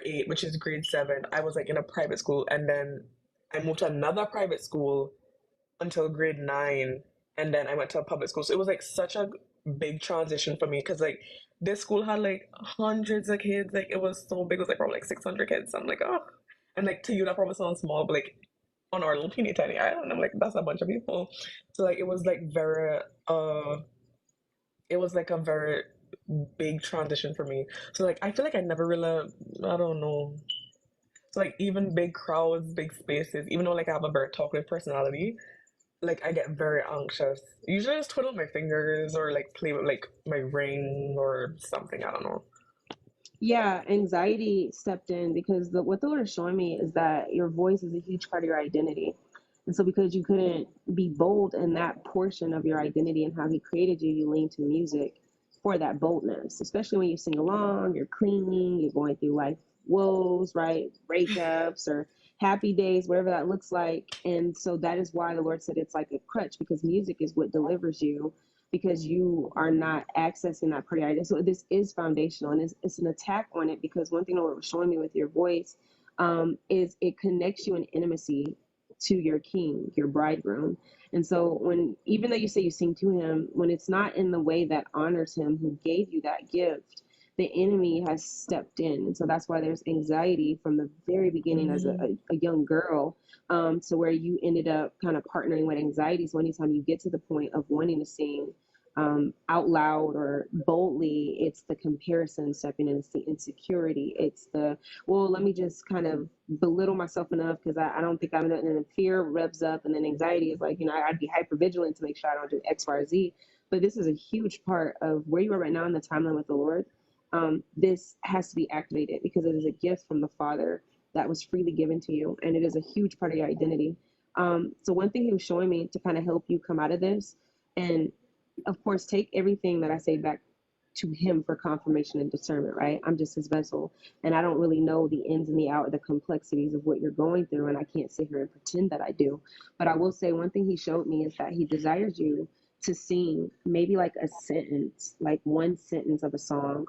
8, which is grade 7, I was like in a private school, and then I moved to another private school until grade 9, and then I went to a public school. So it was like such a big transition for me because like this school had like hundreds of kids. Like it was so big. It was like probably like 600 kids. I'm like, oh, and like to you that probably sounds small, but like on our little teeny tiny island, I'm like that's a bunch of people. So like it was like very it was like a very big transition for me. So like I feel like I never really, I don't know. So like even big crowds, big spaces, even though like I have a very talkative personality, like I get very anxious. Usually I just twiddle my fingers or like play with like my ring or something. I don't know. Yeah, anxiety stepped in because what the Lord is showing me is that your voice is a huge part of your identity. And so because you couldn't be bold in that portion of your identity and how he created you, you lean to music for that boldness, especially when you sing along, you're cleaning, you're going through life woes, right? Breakups or happy days, whatever that looks like. And so that is why the Lord said it's like a crutch, because music is what delivers you, because you are not accessing that part of your identity. So this is foundational, and it's an attack on it, because one thing the Lord was showing me with your voice is it connects you in intimacy to your king, your bridegroom. And so when, even though you say you sing to him, when it's not in the way that honors him who gave you that gift, the enemy has stepped in. And so that's why there's anxiety from the very beginning as Mm. a young girl, to where you ended up kind of partnering with anxiety. So anytime you get to the point of wanting to sing out loud or boldly, it's the comparison stepping in, it's the insecurity, it's the, well, let me just kind of belittle myself enough because I don't think I'm in it. And then fear revs up, and then anxiety is like, I'd be hyper vigilant to make sure I don't do X, Y, or Z. But this is a huge part of where you are right now in the timeline with the Lord. This has to be activated because it is a gift from the Father that was freely given to you, and it is a huge part of your identity. So one thing he was showing me to kind of help you come out of this, and of course, take everything that I say back to him for confirmation and discernment, right? I'm just his vessel, and I don't really know the ins and the out, the complexities of what you're going through, and I can't sit here and pretend that I do. But I will say one thing he showed me is that he desires you to sing maybe like a sentence, like one sentence of a song